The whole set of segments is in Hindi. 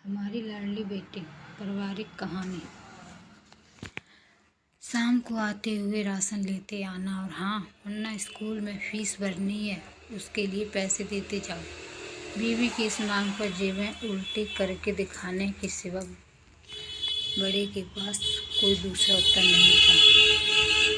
हमारी लाडली बेटी। पारिवारिक कहानी। शाम को आते हुए राशन लेते आना और हाँ वरना स्कूल में फीस भरनी है, उसके लिए पैसे देते जाओ। बीवी की इस मांग पर जेबें उल्टी करके दिखाने के सिवा बड़े के पास कोई दूसरा उत्तर नहीं था।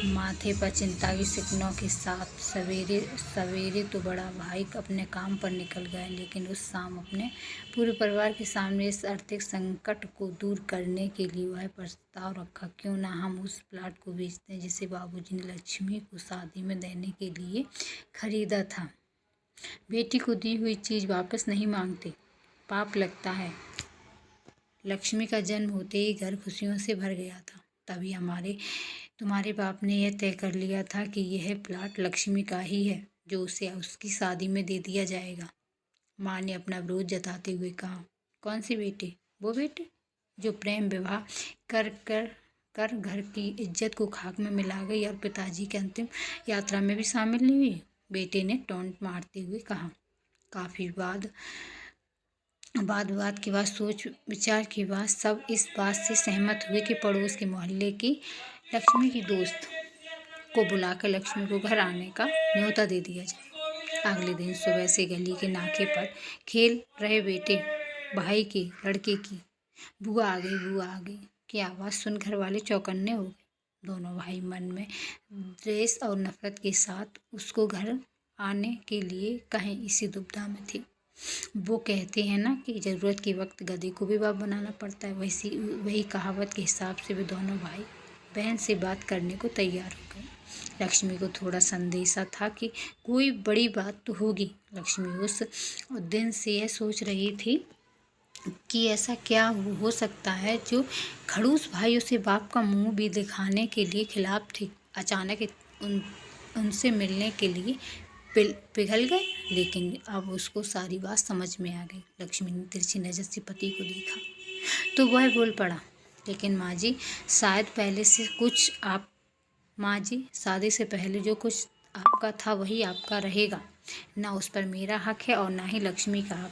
माथे पर चिंता की सिकनों के साथ सवेरे तो बड़ा भाई अपने काम पर निकल गए, लेकिन उस शाम अपने पूरे परिवार के सामने इस आर्थिक संकट को दूर करने के लिए वह प्रस्ताव रखा, क्यों ना हम उस प्लाट को बेचते हैं जिसे बाबूजी ने लक्ष्मी को शादी में देने के लिए खरीदा था। बेटी को दी हुई चीज़ वापस नहीं मांगते, पाप लगता है। लक्ष्मी का जन्म होते ही घर खुशियों से भर गया था। तभी तुम्हारे बाप ने यह तय कर लिया था कि यह प्लाट लक्ष्मी का ही है, जो उसे उसकी शादी में दे दिया जाएगा। माँ ने अपना विरोध जताते हुए कहा, कौन सी बेटी? वो बेटी जो प्रेम विवाह कर घर की इज्जत को खाक में मिला गई और पिताजी की अंतिम यात्रा में भी शामिल नहीं हुई। बेटे ने टोंट मारते हुए कहा। काफ़ी विवाद के बाद सोच विचार के बाद सब इस बात से सहमत हुए कि पड़ोस के मोहल्ले की लक्ष्मी की दोस्त को बुलाकर लक्ष्मी को घर आने का न्योता दे दिया जाए। अगले दिन सुबह से गली के नाके पर खेल रहे बेटे भाई के लड़के की बुआ आ गई की आवाज़ सुन घर वाले चौकन्ने हो गए। दोनों भाई मन में द्वेष और नफरत के साथ उसको घर आने के लिए कहें इसी दुविधा में थे। वो कहते हैं ना कि ज़रूरत के वक्त गधे को भी बाप बनाना पड़ता है, वही कहावत के हिसाब से वे दोनों भाई बहन से बात करने को तैयार हो गए। लक्ष्मी को थोड़ा संदेशा था कि कोई बड़ी बात तो होगी। लक्ष्मी उस दिन से यह सोच रही थी कि ऐसा क्या हो सकता है जो खड़ूस भाई उसे बाप का मुंह भी दिखाने के लिए खिलाफ थे। अचानक उनसे मिलने के लिए पिघल गए, लेकिन अब उसको सारी बात समझ में आ गई। लक्ष्मी ने तिरछी नज़र से पति को देखा तो वह बोल पड़ा, लेकिन माँ जी शादी से पहले जो कुछ आपका था वही आपका रहेगा। ना उस पर मेरा हक है और ना ही लक्ष्मी का हक।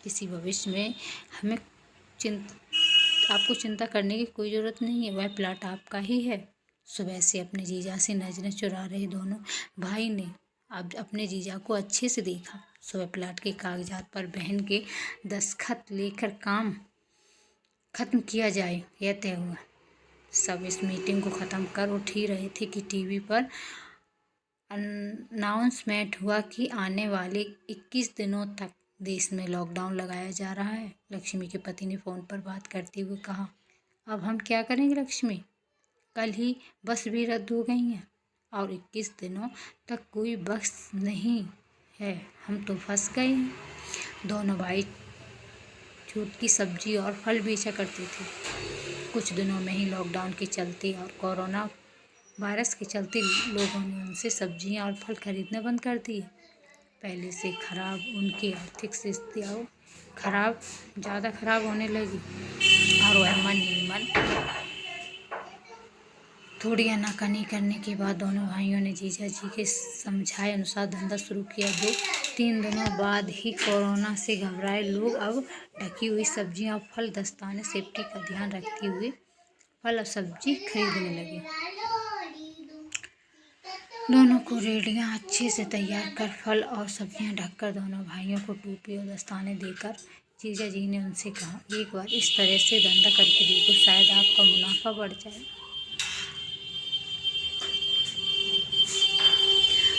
किसी भविष्य में हमें आपको चिंता करने की कोई ज़रूरत नहीं है, वह प्लाट आपका ही है। सुबह से अपने जीजा से नजरें चुरा रहे दोनों भाई ने अब अपने जीजा को अच्छे से देखा। सुबह प्लाट के कागजात पर बहन के दस्तखत लेकर काम खत्म किया जाए यह तय हुआ। सब इस मीटिंग को ख़त्म कर उठ ही रहे थे कि टीवी पर अनाउंसमेंट हुआ कि आने वाले 21 दिनों तक देश में लॉकडाउन लगाया जा रहा है। लक्ष्मी के पति ने फ़ोन पर बात करते हुए कहा, अब हम क्या करेंगे लक्ष्मी? कल ही बस भी रद्द हो गई हैं और 21 दिनों तक कोई बस नहीं है, हम तो फंस गए हैं। दोनों भाई छूट की सब्जी और फल बेचा करते थे। कुछ दिनों में ही लॉकडाउन के चलते और कोरोना वायरस के चलते लोगों ने उनसे सब्जियां और फल खरीदना बंद कर दिए। पहले से खराब उनकी आर्थिक स्थितियाँ ज़्यादा खराब होने लगी और वह मन ही मन थोड़ी आनाकानी करने के बाद दोनों भाइयों ने जीजा जी के समझाए अनुसार धंधा शुरू किया। 2-3 दिनों बाद ही कोरोना से घबराए लोग अब ढकी हुई सब्जियां और फल, दस्ताने, सेफ्टी का ध्यान रखते हुए फल और सब्जी खरीदने लगे। दोनों को रेडियां अच्छे से तैयार कर फल और सब्जियां ढककर दोनों भाइयों को टोपी और दस्ताने देकर जीजा जी ने उनसे कहा, एक बार इस तरह से धंधा करके देखो, शायद आपका मुनाफा बढ़ जाए।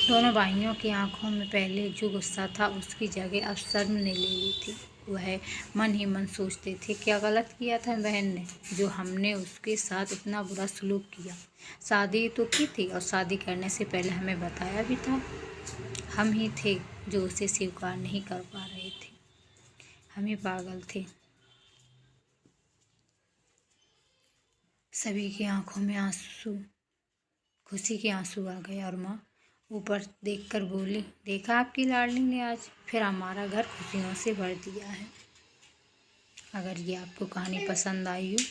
दोनों भाइयों की आंखों में पहले जो गुस्सा था उसकी जगह अब शर्म ने ले ली थी। वह मन ही मन सोचते थे, क्या गलत किया था बहन ने जो हमने उसके साथ इतना बुरा सलूक किया। शादी तो की थी और शादी करने से पहले हमें बताया भी था। हम ही थे जो उसे स्वीकार नहीं कर पा रहे थे, हम ही पागल थे। सभी की आंखों में आंसू, खुशी के आंसू आ गए और माँ ऊपर देखकर बोली, देखा आपकी लाडली ने आज फिर हमारा घर खुशियों से भर दिया है। अगर ये आपको कहानी पसंद आई हो